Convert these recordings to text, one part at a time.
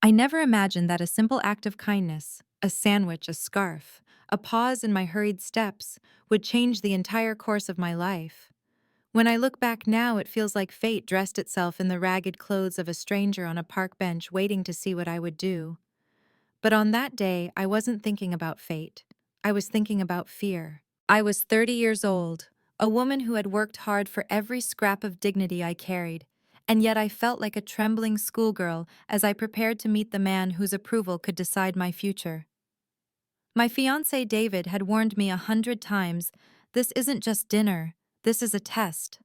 I never imagined that a simple act of kindness, a sandwich, a scarf, a pause in my hurried steps, would change the entire course of my life. When I look back now, it feels like fate dressed itself in the ragged clothes of a stranger on a park bench waiting to see what I would do. But on that day, I wasn't thinking about fate. I was thinking about fear. I was 30 years old, a woman who had worked hard for every scrap of dignity I carried, and yet I felt like a trembling schoolgirl as I prepared to meet the man whose approval could decide my future. My fiancé David had warned me 100 times, this isn't just dinner, this is a test.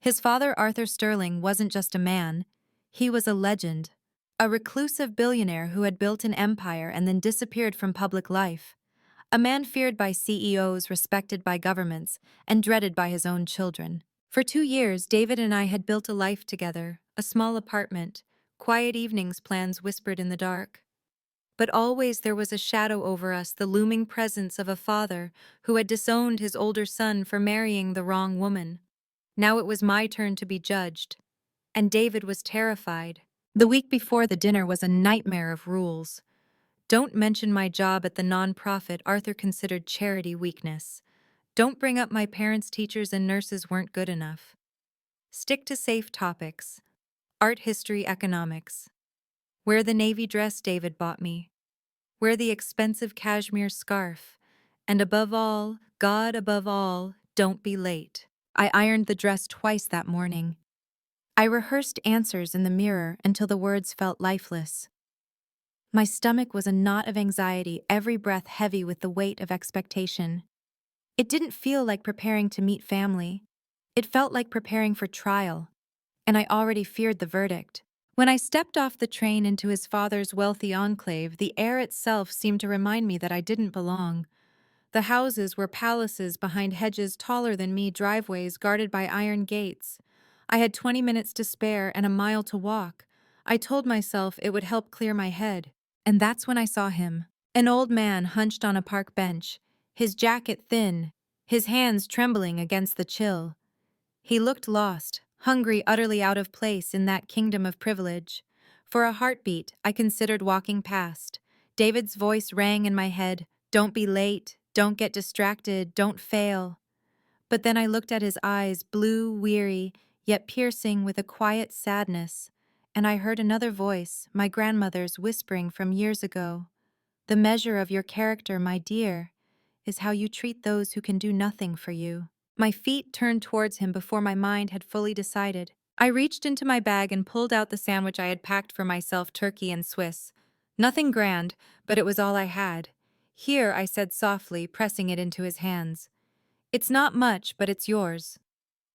His father, Arthur Sterling, wasn't just a man, he was a legend, a reclusive billionaire who had built an empire and then disappeared from public life, a man feared by CEOs, respected by governments, and dreaded by his own children. For 2 years, David and I had built a life together, a small apartment, quiet evenings, plans whispered in the dark. But always there was a shadow over us, the looming presence of a father who had disowned his older son for marrying the wrong woman. Now it was my turn to be judged, and David was terrified. The week before the dinner was a nightmare of rules. Don't mention my job at the nonprofit Arthur considered charity weakness. Don't bring up my parents' teachers and nurses weren't good enough. Stick to safe topics. Art, history, economics. Wear the navy dress David bought me. Wear the expensive cashmere scarf. And above all, God above all, don't be late. I ironed the dress twice that morning. I rehearsed answers in the mirror until the words felt lifeless. My stomach was a knot of anxiety, every breath heavy with the weight of expectation. It didn't feel like preparing to meet family. It felt like preparing for trial, and I already feared the verdict. When I stepped off the train into his father's wealthy enclave, the air itself seemed to remind me that I didn't belong. The houses were palaces behind hedges taller than me, driveways guarded by iron gates. I had 20 minutes to spare and a mile to walk. I told myself it would help clear my head. And that's when I saw him. An old man hunched on a park bench, his jacket thin, his hands trembling against the chill. He looked lost, hungry, utterly out of place in that kingdom of privilege. For a heartbeat, I considered walking past. David's voice rang in my head, "Don't be late, don't get distracted, don't fail." But then I looked at his eyes, blue, weary, yet piercing with a quiet sadness, and I heard another voice, my grandmother's, whispering from years ago. "The measure of your character, my dear, is how you treat those who can do nothing for you." My feet turned towards him before my mind had fully decided. I reached into my bag and pulled out the sandwich I had packed for myself, turkey and Swiss. Nothing grand, but it was all I had. "Here," I said softly, pressing it into his hands. "It's not much, but it's yours."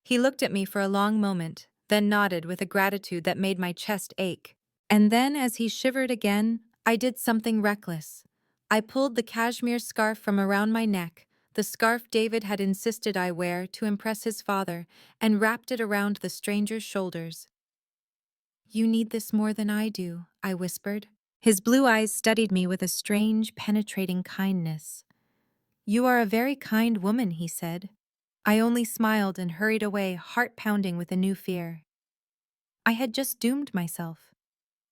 He looked at me for a long moment, then nodded with a gratitude that made my chest ache. And then, as he shivered again, I did something reckless. I pulled the cashmere scarf from around my neck, the scarf David had insisted I wear to impress his father, and wrapped it around the stranger's shoulders. "You need this more than I do," I whispered. His blue eyes studied me with a strange, penetrating kindness. "You are a very kind woman," he said. I only smiled and hurried away, heart pounding with a new fear. I had just doomed myself.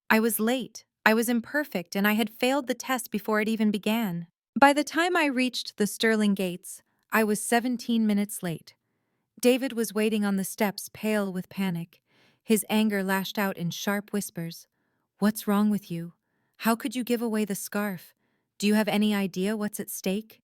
I was late, I was imperfect, and I had failed the test before it even began. By the time I reached the Sterling gates, I was 17 minutes late. David was waiting on the steps, pale with panic. His anger lashed out in sharp whispers. "What's wrong with you? How could you give away the scarf? Do you have any idea what's at stake?"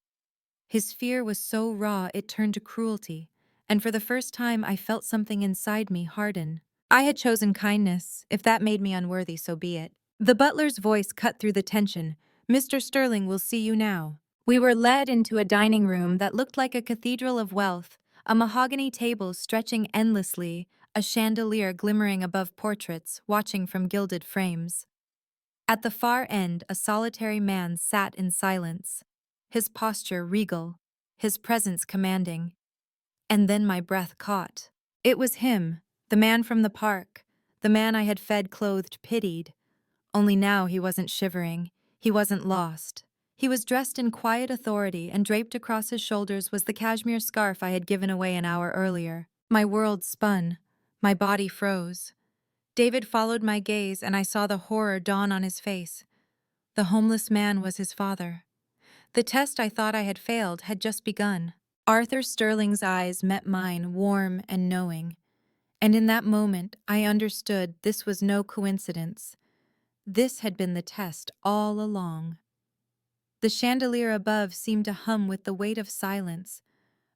His fear was so raw it turned to cruelty, and for the first time I felt something inside me harden. I had chosen kindness. If that made me unworthy, so be it. The butler's voice cut through the tension. "Mr. Sterling will see you now." We were led into a dining room that looked like a cathedral of wealth, a mahogany table stretching endlessly, a chandelier glimmering above portraits, watching from gilded frames. At the far end, a solitary man sat in silence, his posture regal, his presence commanding. And then my breath caught. It was him, the man from the park, the man I had fed, clothed, pitied. Only now he wasn't shivering, he wasn't lost. He was dressed in quiet authority, and draped across his shoulders was the cashmere scarf I had given away an hour earlier. My world spun, my body froze. David followed my gaze, and I saw the horror dawn on his face. The homeless man was his father. The test I thought I had failed had just begun. Arthur Sterling's eyes met mine, warm and knowing. And in that moment, I understood this was no coincidence. This had been the test all along. The chandelier above seemed to hum with the weight of silence.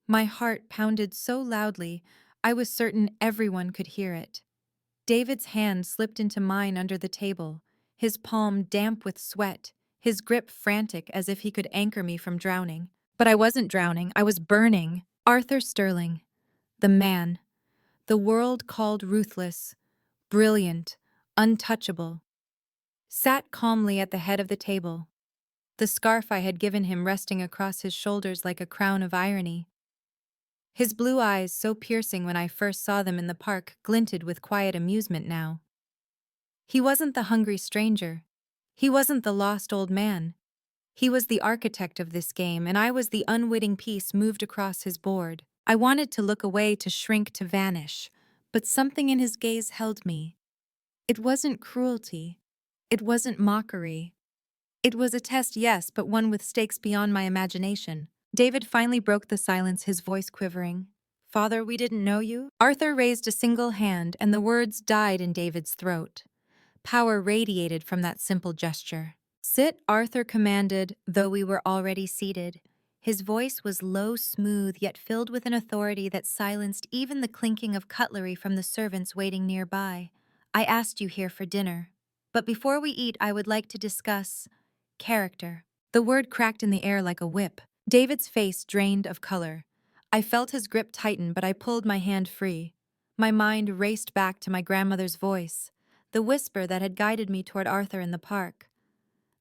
My heart pounded so loudly, I was certain everyone could hear it. David's hand slipped into mine under the table, his palm damp with sweat, his grip frantic as if he could anchor me from drowning. But I wasn't drowning, I was burning. Arthur Sterling, the man, the world called ruthless, brilliant, untouchable, sat calmly at the head of the table, the scarf I had given him resting across his shoulders like a crown of irony. His blue eyes, so piercing when I first saw them in the park, glinted with quiet amusement now. He wasn't the hungry stranger. He wasn't the lost old man. He was the architect of this game, and I was the unwitting piece moved across his board. I wanted to look away, to shrink, to vanish, but something in his gaze held me. It wasn't cruelty. It wasn't mockery. It was a test, yes, but one with stakes beyond my imagination. David finally broke the silence, his voice quivering. "Father, we didn't know you?" Arthur raised a single hand, and the words died in David's throat. Power radiated from that simple gesture. "Sit," Arthur commanded, though we were already seated. His voice was low, smooth, yet filled with an authority that silenced even the clinking of cutlery from the servants waiting nearby. "I asked you here for dinner. But before we eat, I would like to discuss character." The word cracked in the air like a whip. David's face drained of color. I felt his grip tighten, but I pulled my hand free. My mind raced back to my grandmother's voice, the whisper that had guided me toward Arthur in the park.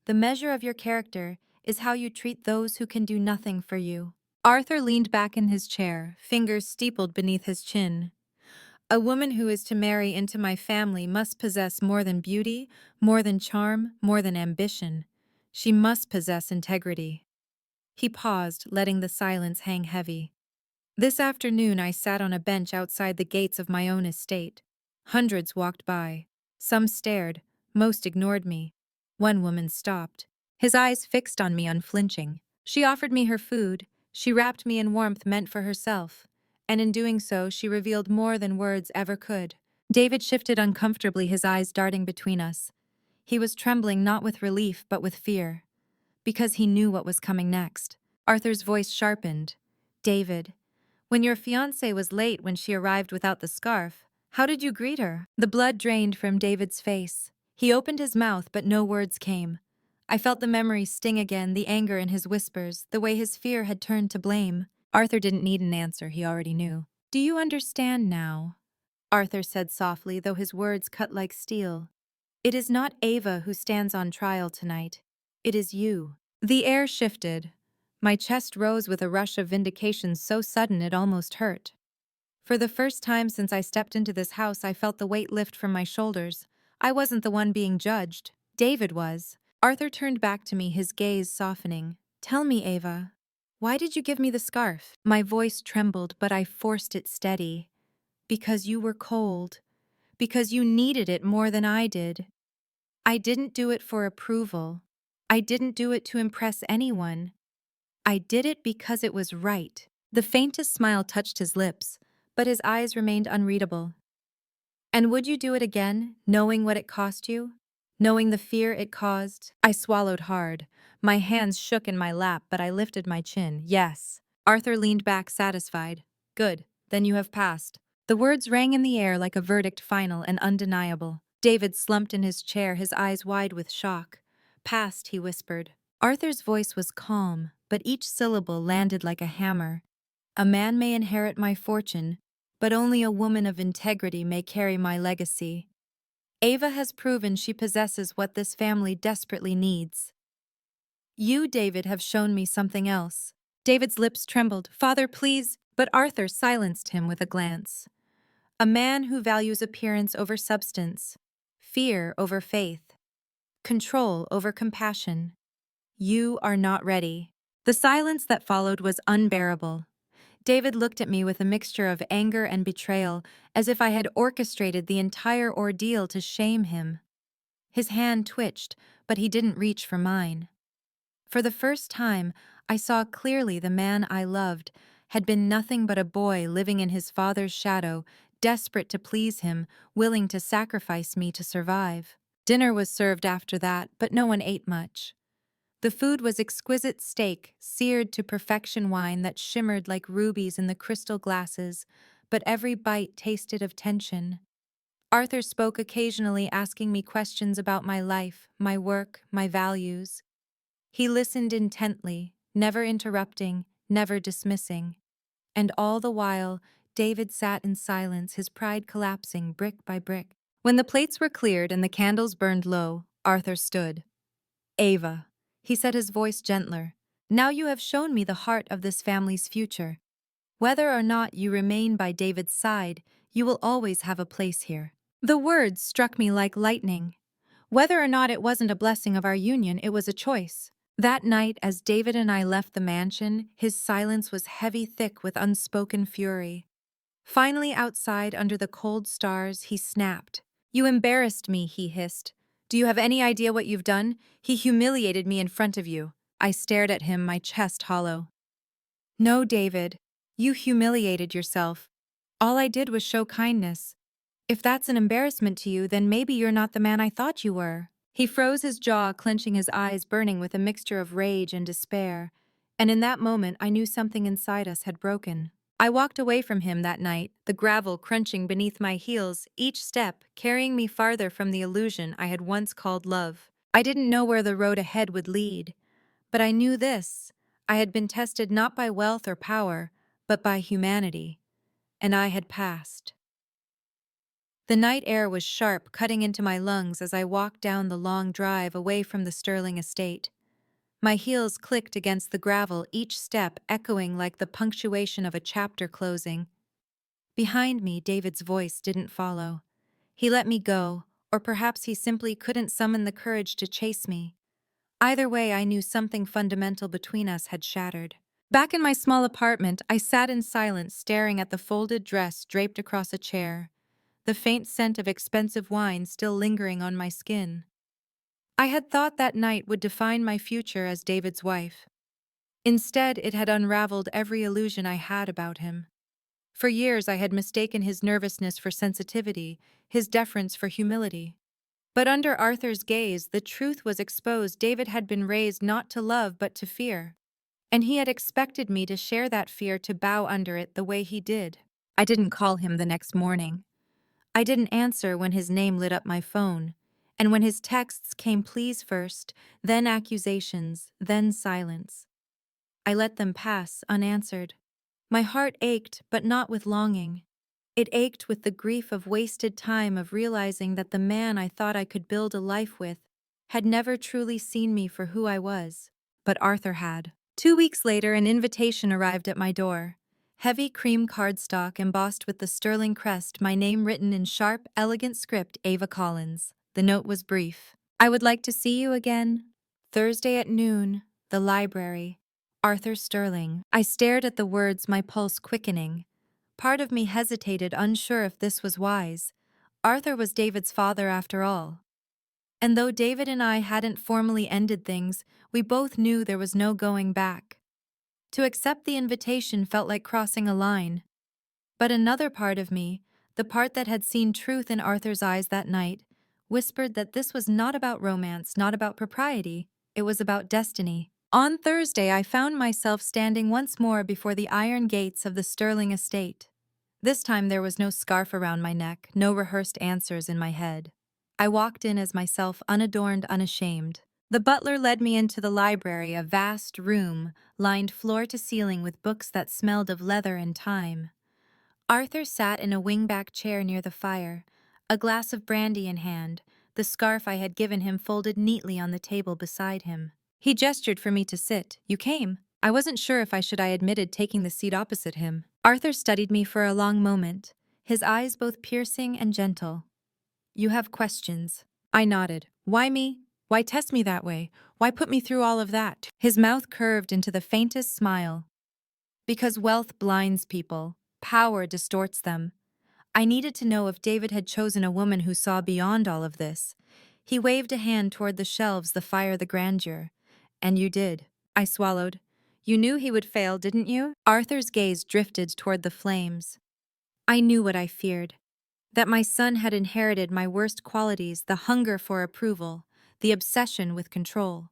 "The measure of your character is how you treat those who can do nothing for you." Arthur leaned back in his chair, fingers steepled beneath his chin. "A woman who is to marry into my family must possess more than beauty, more than charm, more than ambition. She must possess integrity." He paused, letting the silence hang heavy. "This afternoon I sat on a bench outside the gates of my own estate. Hundreds walked by. Some stared, most ignored me. One woman stopped, his eyes fixed on me unflinching. She offered me her food, she wrapped me in warmth meant for herself, and in doing so she revealed more than words ever could." David shifted uncomfortably, his eyes darting between us. He was trembling not with relief but with fear, because he knew what was coming next. Arthur's voice sharpened. "David, when your fiancé was late when she arrived without the scarf, how did you greet her?" The blood drained from David's face. He opened his mouth, but no words came. I felt the memory sting again, the anger in his whispers, the way his fear had turned to blame. Arthur didn't need an answer, he already knew. "Do you understand now?" Arthur said softly, though his words cut like steel. "It is not Ava who stands on trial tonight. It is you." The air shifted. My chest rose with a rush of vindication so sudden it almost hurt. For the first time since I stepped into this house, I felt the weight lift from my shoulders. I wasn't the one being judged. David was. Arthur turned back to me, his gaze softening. "Tell me, Ava, why did you give me the scarf?" My voice trembled, but I forced it steady. "Because you were cold. Because you needed it more than I did. I didn't do it for approval. I didn't do it to impress anyone. I did it because it was right." The faintest smile touched his lips, but his eyes remained unreadable. "And would you do it again, knowing what it cost you? Knowing the fear it caused?" I swallowed hard. My hands shook in my lap, but I lifted my chin. "Yes." Arthur leaned back, satisfied. "Good, then you have passed." The words rang in the air like a verdict, final and undeniable. David slumped in his chair, his eyes wide with shock. "Passed," he whispered. Arthur's voice was calm, but each syllable landed like a hammer. "A man may inherit my fortune, but only a woman of integrity may carry my legacy. Ava has proven she possesses what this family desperately needs. You, David, have shown me something else." David's lips trembled. "Father, please," but Arthur silenced him with a glance. "A man who values appearance over substance, fear over faith, control over compassion. You are not ready." The silence that followed was unbearable. David looked at me with a mixture of anger and betrayal, as if I had orchestrated the entire ordeal to shame him. His hand twitched, but he didn't reach for mine. For the first time, I saw clearly the man I loved had been nothing but a boy living in his father's shadow, desperate to please him, willing to sacrifice me to survive. Dinner was served after that, but no one ate much. The food was exquisite steak, seared to perfection, wine that shimmered like rubies in the crystal glasses, but every bite tasted of tension. Arthur spoke occasionally, asking me questions about my life, my work, my values. He listened intently, never interrupting, never dismissing. And all the while, David sat in silence, his pride collapsing brick by brick. When the plates were cleared and the candles burned low, Arthur stood. "Ava," he said, his voice gentler, "now you have shown me the heart of this family's future. Whether or not you remain by David's side, you will always have a place here." The words struck me like lightning. Whether or not it wasn't a blessing of our union, it was a choice. That night, as David and I left the mansion, his silence was heavy, thick with unspoken fury. Finally, outside, under the cold stars, he snapped. "You embarrassed me," he hissed. "Do you have any idea what you've done? He humiliated me in front of you." I stared at him, my chest hollow. "No, David. You humiliated yourself. All I did was show kindness. If that's an embarrassment to you, then maybe you're not the man I thought you were." He froze, his jaw clenching, his eyes burning with a mixture of rage and despair. And in that moment, I knew something inside us had broken. I walked away from him that night, the gravel crunching beneath my heels, each step carrying me farther from the illusion I had once called love. I didn't know where the road ahead would lead, but I knew this: I had been tested not by wealth or power, but by humanity, and I had passed. The night air was sharp, cutting into my lungs as I walked down the long drive away from the Sterling estate. My heels clicked against the gravel, each step echoing like the punctuation of a chapter closing. Behind me, David's voice didn't follow. He let me go, or perhaps he simply couldn't summon the courage to chase me. Either way, I knew something fundamental between us had shattered. Back in my small apartment, I sat in silence, staring at the folded dress draped across a chair, the faint scent of expensive wine still lingering on my skin. I had thought that night would define my future as David's wife. Instead, it had unraveled every illusion I had about him. For years, I had mistaken his nervousness for sensitivity, his deference for humility. But under Arthur's gaze, the truth was exposed. David had been raised not to love but to fear. And he had expected me to share that fear, to bow under it the way he did. I didn't call him the next morning. I didn't answer when his name lit up my phone. And when his texts came, please first, then accusations, then silence. I let them pass unanswered. My heart ached, but not with longing. It ached with the grief of wasted time, of realizing that the man I thought I could build a life with had never truly seen me for who I was. But Arthur had. 2 weeks later, an invitation arrived at my door. Heavy cream cardstock embossed with the sterling crest, my name written in sharp, elegant script, Ava Collins. The note was brief. "I would like to see you again. Thursday at noon, the library. Arthur Sterling." I stared at the words, my pulse quickening. Part of me hesitated, unsure if this was wise. Arthur was David's father after all. And though David and I hadn't formally ended things, we both knew there was no going back. To accept the invitation felt like crossing a line. But another part of me, the part that had seen truth in Arthur's eyes that night, whispered that this was not about romance, not about propriety. It was about destiny. On Thursday, I found myself standing once more before the iron gates of the Sterling estate. This time there was no scarf around my neck, no rehearsed answers in my head. I walked in as myself, unadorned, unashamed. The butler led me into the library, a vast room, lined floor to ceiling with books that smelled of leather and time. Arthur sat in a wingback chair near the fire, a glass of brandy in hand, the scarf I had given him folded neatly on the table beside him. He gestured for me to sit. "You came." I wasn't sure if I admitted taking the seat opposite him. Arthur studied me for a long moment, his eyes both piercing and gentle. "You have questions." I nodded. "Why me? Why test me that way? Why put me through all of that?" His mouth curved into the faintest smile. Because wealth blinds people, power distorts them. I needed to know if David had chosen a woman who saw beyond all of this. He waved a hand toward the shelves, the fire, the grandeur. And you did. I swallowed. You knew he would fail, didn't you? Arthur's gaze drifted toward the flames. I knew what I feared. That my son had inherited my worst qualities, the hunger for approval, the obsession with control.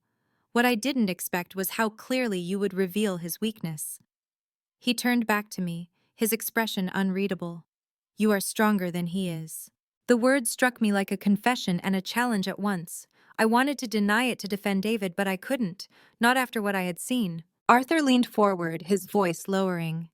What I didn't expect was how clearly you would reveal his weakness. He turned back to me, his expression unreadable. You are stronger than he is. The word struck me like a confession and a challenge at once. I wanted to deny it to defend David, but I couldn't, not after what I had seen. Arthur leaned forward, his voice lowering.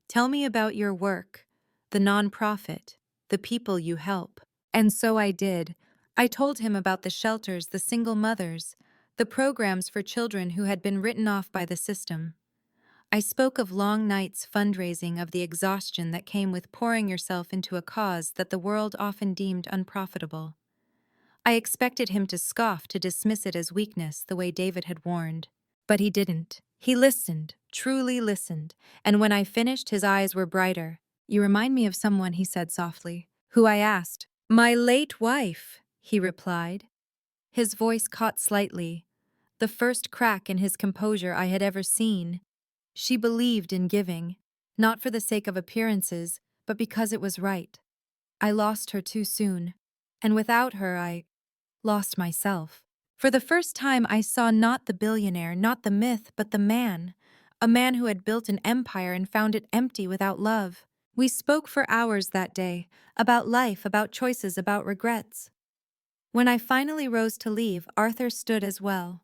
Tell me about your work, the nonprofit, the people you help. And so I did. I told him about the shelters, the single mothers, the programs for children who had been written off by the system. I spoke of long nights fundraising, of the exhaustion that came with pouring yourself into a cause that the world often deemed unprofitable. I expected him to scoff, to dismiss it as weakness, the way David had warned. But he didn't. He listened, truly listened, and when I finished, his eyes were brighter. You remind me of someone, he said softly. Who? I asked. My late wife, he replied. His voice caught slightly, the first crack in his composure I had ever seen. She believed in giving, not for the sake of appearances, but because it was right. I lost her too soon, and without her I lost myself. For the first time I saw not the billionaire, not the myth, but the man. A man who had built an empire and found it empty without love. We spoke for hours that day, about life, about choices, about regrets. When I finally rose to leave, Arthur stood as well,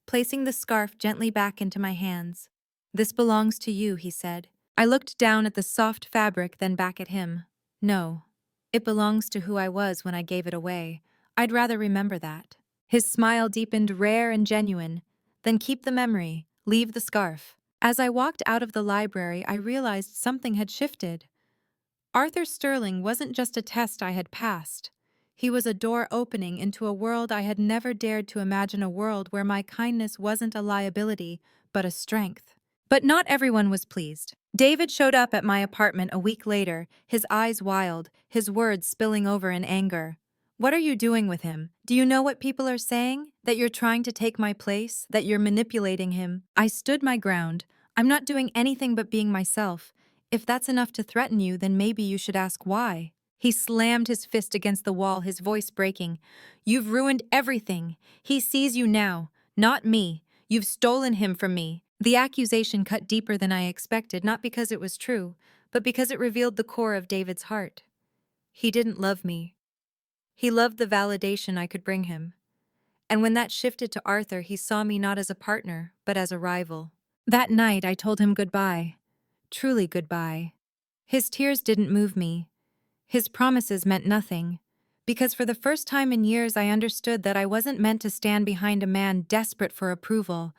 placing the scarf gently back into my hands. This belongs to you, he said. I looked down at the soft fabric, then back at him. No, it belongs to who I was when I gave it away. I'd rather remember that. His smile deepened, rare and genuine. Then keep the memory, leave the scarf. As I walked out of the library, I realized something had shifted. Arthur Sterling wasn't just a test I had passed. He was a door opening into a world I had never dared to imagine, a world where my kindness wasn't a liability, but a strength. But not everyone was pleased. David showed up at my apartment a week later, his eyes wild, his words spilling over in anger. What are you doing with him? Do you know what people are saying? That you're trying to take my place? That you're manipulating him? I stood my ground. I'm not doing anything but being myself. If that's enough to threaten you, then maybe you should ask why. He slammed his fist against the wall, his voice breaking. You've ruined everything. He sees you now, not me. You've stolen him from me. The accusation cut deeper than I expected, not because it was true, but because it revealed the core of David's heart. He didn't love me. He loved the validation I could bring him. And when that shifted to Arthur, he saw me not as a partner, but as a rival. That night, I told him goodbye. Truly goodbye. His tears didn't move me. His promises meant nothing. Because for the first time in years, I understood that I wasn't meant to stand behind a man desperate for approval.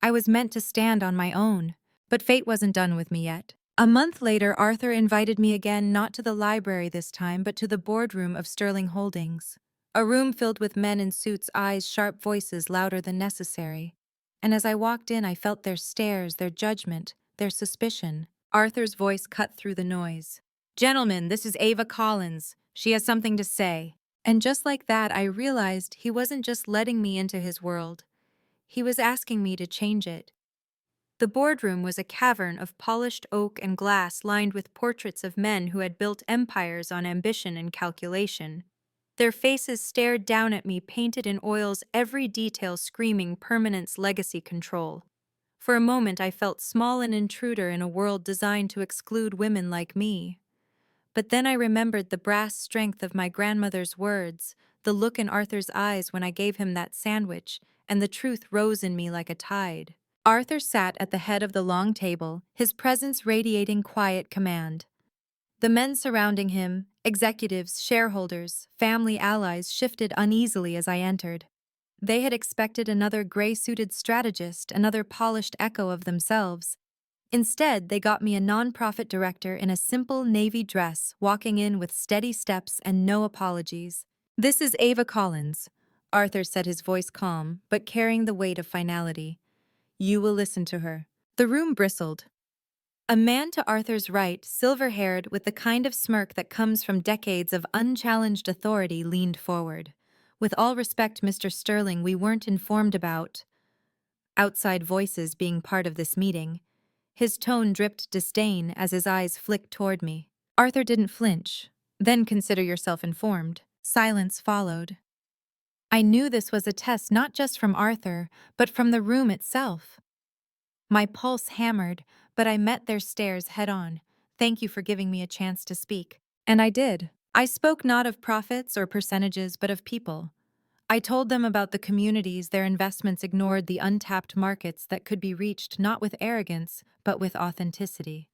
I was meant to stand on my own. But fate wasn't done with me yet. A month later, Arthur invited me again, not to the library this time, but to the boardroom of Sterling Holdings. A room filled with men in suits, eyes, sharp voices louder than necessary. And as I walked in, I felt their stares, their judgment, their suspicion. Arthur's voice cut through the noise. Gentlemen, this is Ava Collins. She has something to say. And just like that, I realized he wasn't just letting me into his world. He was asking me to change it. The boardroom was a cavern of polished oak and glass lined with portraits of men who had built empires on ambition and calculation. Their faces stared down at me, painted in oils, every detail screaming permanence, legacy, control. For a moment, I felt small, an intruder in a world designed to exclude women like me. But then I remembered the brass strength of my grandmother's words, the look in Arthur's eyes when I gave him that sandwich, and the truth rose in me like a tide. Arthur sat at the head of the long table, his presence radiating quiet command. The men surrounding him, executives, shareholders, family allies, shifted uneasily as I entered. They had expected another gray-suited strategist, another polished echo of themselves. Instead, they got me a nonprofit director in a simple navy dress, walking in with steady steps and no apologies. This is Ava Collins, Arthur said, his voice calm, but carrying the weight of finality. You will listen to her. The room bristled. A man to Arthur's right, silver-haired, with the kind of smirk that comes from decades of unchallenged authority, leaned forward. With all respect, Mr. Sterling, we weren't informed about outside voices being part of this meeting. His tone dripped disdain as his eyes flicked toward me. Arthur didn't flinch. Then consider yourself informed. Silence followed. I knew this was a test not just from Arthur, but from the room itself. My pulse hammered, but I met their stares head-on. Thank you for giving me a chance to speak. And I did. I spoke not of profits or percentages, but of people. I told them about the communities their investments ignored, the untapped markets that could be reached not with arrogance, but with authenticity.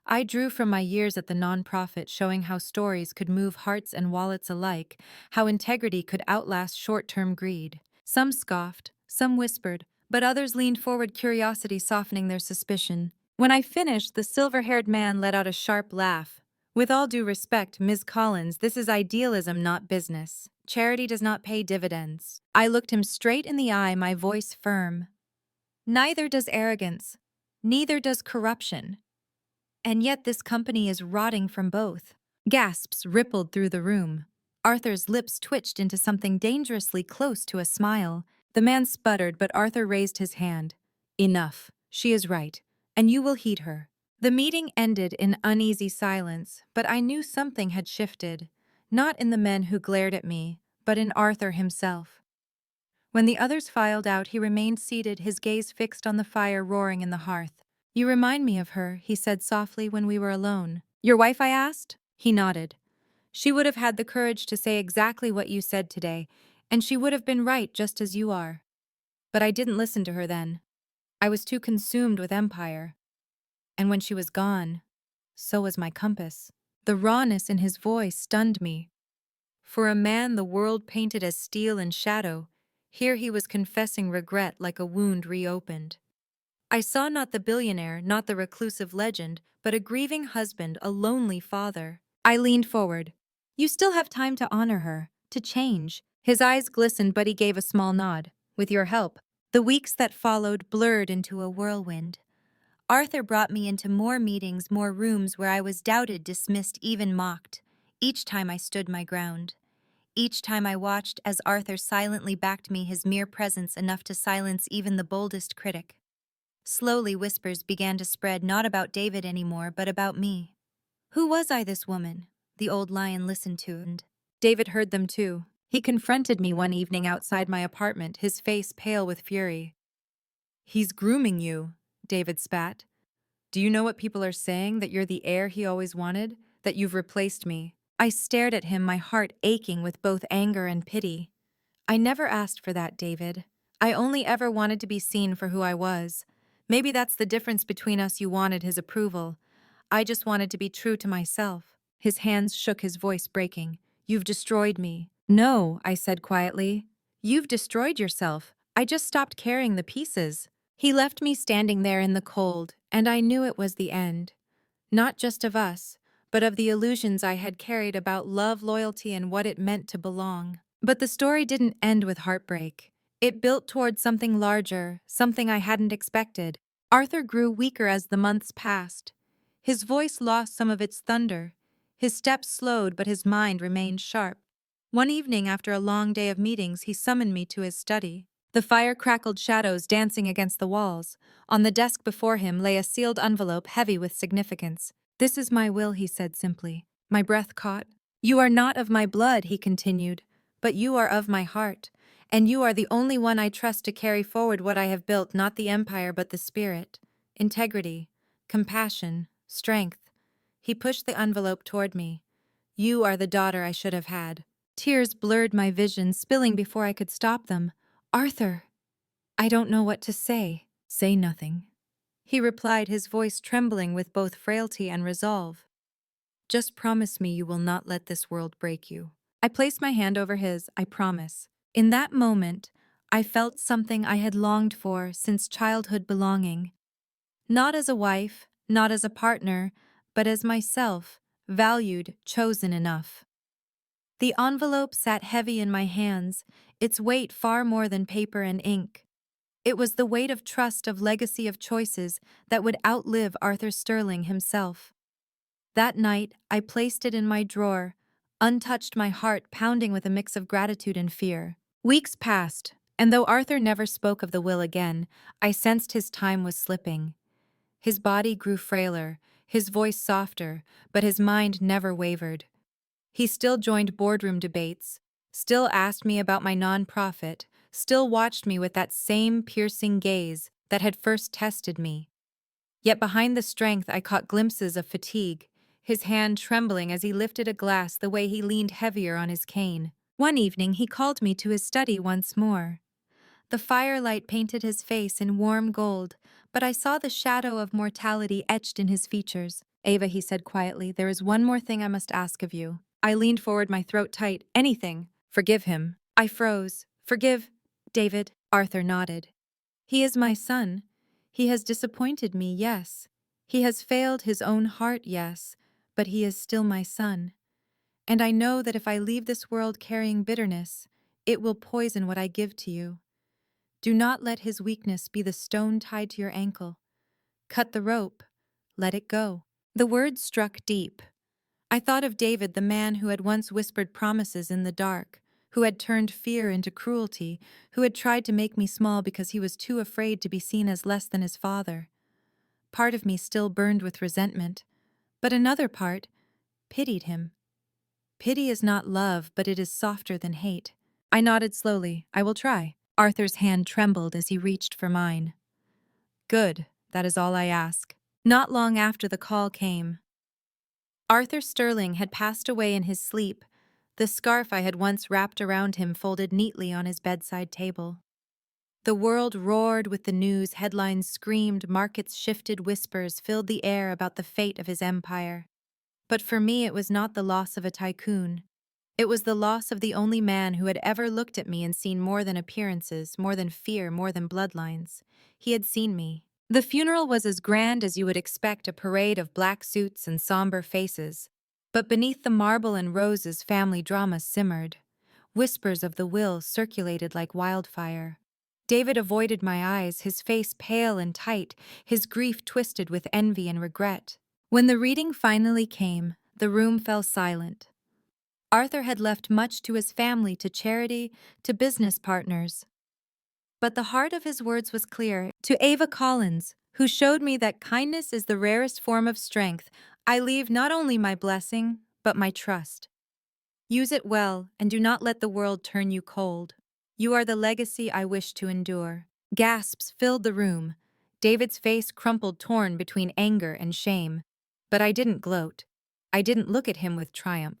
I drew from my years at the nonprofit, showing how stories could move hearts and wallets alike, how integrity could outlast short-term greed. Some scoffed, some whispered, but others leaned forward, curiosity softening their suspicion. When I finished, the silver-haired man let out a sharp laugh. With all due respect, Ms. Collins, this is idealism, not business. Charity does not pay dividends. I looked him straight in the eye, my voice firm. Neither does arrogance. Neither does corruption. And yet this company is rotting from both. Gasps rippled through the room. Arthur's lips twitched into something dangerously close to a smile. The man sputtered, but Arthur raised his hand. Enough. She is right. And you will heed her. The meeting ended in uneasy silence, but I knew something had shifted. Not in the men who glared at me, but in Arthur himself. When the others filed out, he remained seated, his gaze fixed on the fire roaring in the hearth. You remind me of her, he said softly when we were alone. Your wife, I asked? He nodded. She would have had the courage to say exactly what you said today, and she would have been right just as you are. But I didn't listen to her then. I was too consumed with empire. And when she was gone, so was my compass. The rawness in his voice stunned me. For a man the world painted as steel and shadow, here he was confessing regret like a wound reopened. I saw not the billionaire, not the reclusive legend, but a grieving husband, a lonely father. I leaned forward. You still have time to honor her, to change. His eyes glistened, but he gave a small nod. With your help. The weeks that followed blurred into a whirlwind. Arthur brought me into more meetings, more rooms where I was doubted, dismissed, even mocked. Each time I stood my ground. Each time I watched as Arthur silently backed me, his mere presence enough to silence even the boldest critic. Slowly whispers began to spread, not about David anymore, but about me. Who was I, this woman? The old lion listened to, and David heard them too. He confronted me one evening outside my apartment, his face pale with fury. He's grooming you, David spat. Do you know what people are saying, that you're the heir he always wanted? That you've replaced me? I stared at him, my heart aching with both anger and pity. I never asked for that, David. I only ever wanted to be seen for who I was. Maybe that's the difference between us. You wanted his approval. I just wanted to be true to myself. His hands shook, his voice breaking. You've destroyed me. No, I said quietly. You've destroyed yourself. I just stopped carrying the pieces. He left me standing there in the cold, and I knew it was the end. Not just of us, but of the illusions I had carried about love, loyalty, and what it meant to belong. But the story didn't end with heartbreak. It built toward something larger, something I hadn't expected. Arthur grew weaker as the months passed. His voice lost some of its thunder. His steps slowed, but his mind remained sharp. One evening, after a long day of meetings, he summoned me to his study. The fire crackled, shadows dancing against the walls. On the desk before him lay a sealed envelope heavy with significance. This is my will, he said simply. My breath caught. You are not of my blood, he continued, but you are of my heart. And you are the only one I trust to carry forward what I have built, not the empire but the spirit. Integrity, compassion, strength. He pushed the envelope toward me. You are the daughter I should have had. Tears blurred my vision, spilling before I could stop them. Arthur, I don't know what to say. Say nothing. He replied, his voice trembling with both frailty and resolve. Just promise me you will not let this world break you. I placed my hand over his, I promise. In that moment, I felt something I had longed for since childhood, belonging. Not as a wife, not as a partner, but as myself, valued, chosen enough. The envelope sat heavy in my hands, its weight far more than paper and ink. It was the weight of trust of legacy of choices that would outlive Arthur Sterling himself. That night, I placed it in my drawer, untouched, my heart pounding with a mix of gratitude and fear. Weeks passed, and though Arthur never spoke of the will again, I sensed his time was slipping. His body grew frailer, his voice softer, but his mind never wavered. He still joined boardroom debates, still asked me about my nonprofit, still watched me with that same piercing gaze that had first tested me. Yet behind the strength I caught glimpses of fatigue, his hand trembling as he lifted a glass, the way he leaned heavier on his cane. One evening he called me to his study once more. The firelight painted his face in warm gold, but I saw the shadow of mortality etched in his features. "Ava," he said quietly, "there is one more thing I must ask of you." I leaned forward, my throat tight. "Anything. Forgive him." I froze. "Forgive David?" Arthur nodded. "He is my son. He has disappointed me, yes. He has failed his own heart, yes, but he is still my son. And I know that if I leave this world carrying bitterness, it will poison what I give to you. Do not let his weakness be the stone tied to your ankle. Cut the rope. Let it go." The words struck deep. I thought of David, the man who had once whispered promises in the dark, who had turned fear into cruelty, who had tried to make me small because he was too afraid to be seen as less than his father. Part of me still burned with resentment, but another part pitied him. Pity is not love, but it is softer than hate. I nodded slowly. "I will try." Arthur's hand trembled as he reached for mine. "Good, that is all I ask." Not long after the call came. Arthur Sterling had passed away in his sleep, the scarf I had once wrapped around him folded neatly on his bedside table. The world roared with the news, headlines screamed, markets shifted, whispers filled the air about the fate of his empire. But for me it was not the loss of a tycoon. It was the loss of the only man who had ever looked at me and seen more than appearances, more than fear, more than bloodlines. He had seen me. The funeral was as grand as you would expect, a parade of black suits and somber faces. But beneath the marble and roses, family drama simmered. Whispers of the will circulated like wildfire. David avoided my eyes, his face pale and tight, his grief twisted with envy and regret. When the reading finally came, the room fell silent. Arthur had left much to his family, to charity, to business partners. But the heart of his words was clear. "To Ava Collins, who showed me that kindness is the rarest form of strength, I leave not only my blessing, but my trust. Use it well, and do not let the world turn you cold. You are the legacy I wish to endure." Gasps filled the room. David's face crumpled, torn between anger and shame. But I didn't gloat. I didn't look at him with triumph.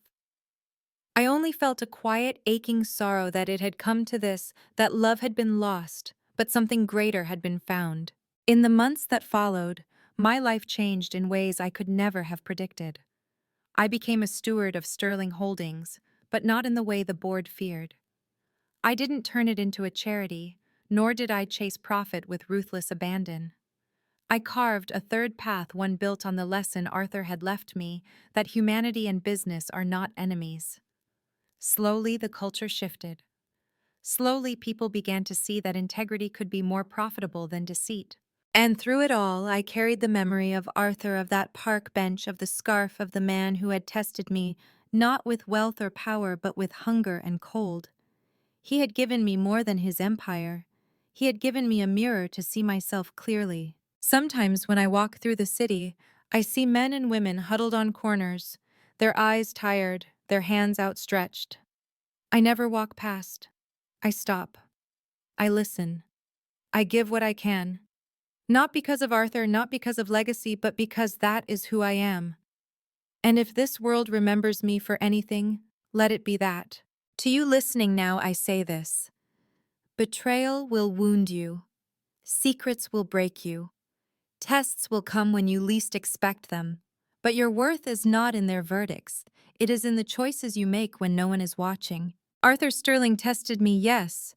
I only felt a quiet, aching sorrow that it had come to this, that love had been lost, but something greater had been found. In the months that followed, my life changed in ways I could never have predicted. I became a steward of Sterling Holdings, but not in the way the board feared. I didn't turn it into a charity, nor did I chase profit with ruthless abandon. I carved a third path, one built on the lesson Arthur had left me, that humanity and business are not enemies. Slowly, the culture shifted. Slowly, people began to see that integrity could be more profitable than deceit. And through it all, I carried the memory of Arthur, of that park bench, of the scarf, of the man who had tested me, not with wealth or power, but with hunger and cold. He had given me more than his empire. He had given me a mirror to see myself clearly. Sometimes when I walk through the city, I see men and women huddled on corners, their eyes tired, their hands outstretched. I never walk past. I stop. I listen. I give what I can. Not because of Arthur, not because of legacy, but because that is who I am. And if this world remembers me for anything, let it be that. To you listening now, I say this. Betrayal will wound you. Secrets will break you. Tests will come when you least expect them. But your worth is not in their verdicts. It is in the choices you make when no one is watching. Arthur Sterling tested me, yes.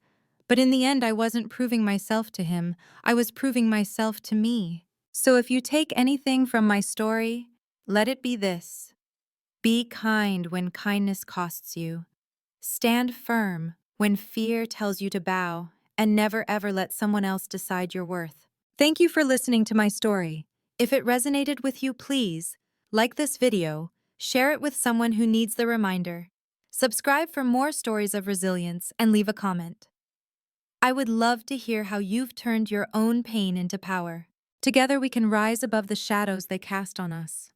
But in the end, I wasn't proving myself to him. I was proving myself to me. So if you take anything from my story, let it be this. Be kind when kindness costs you. Stand firm when fear tells you to bow. and never ever let someone else decide your worth. Thank you for listening to my story. If it resonated with you, please like this video, share it with someone who needs the reminder. Subscribe for more stories of resilience and leave a comment. I would love to hear how you've turned your own pain into power. Together we can rise above the shadows they cast on us.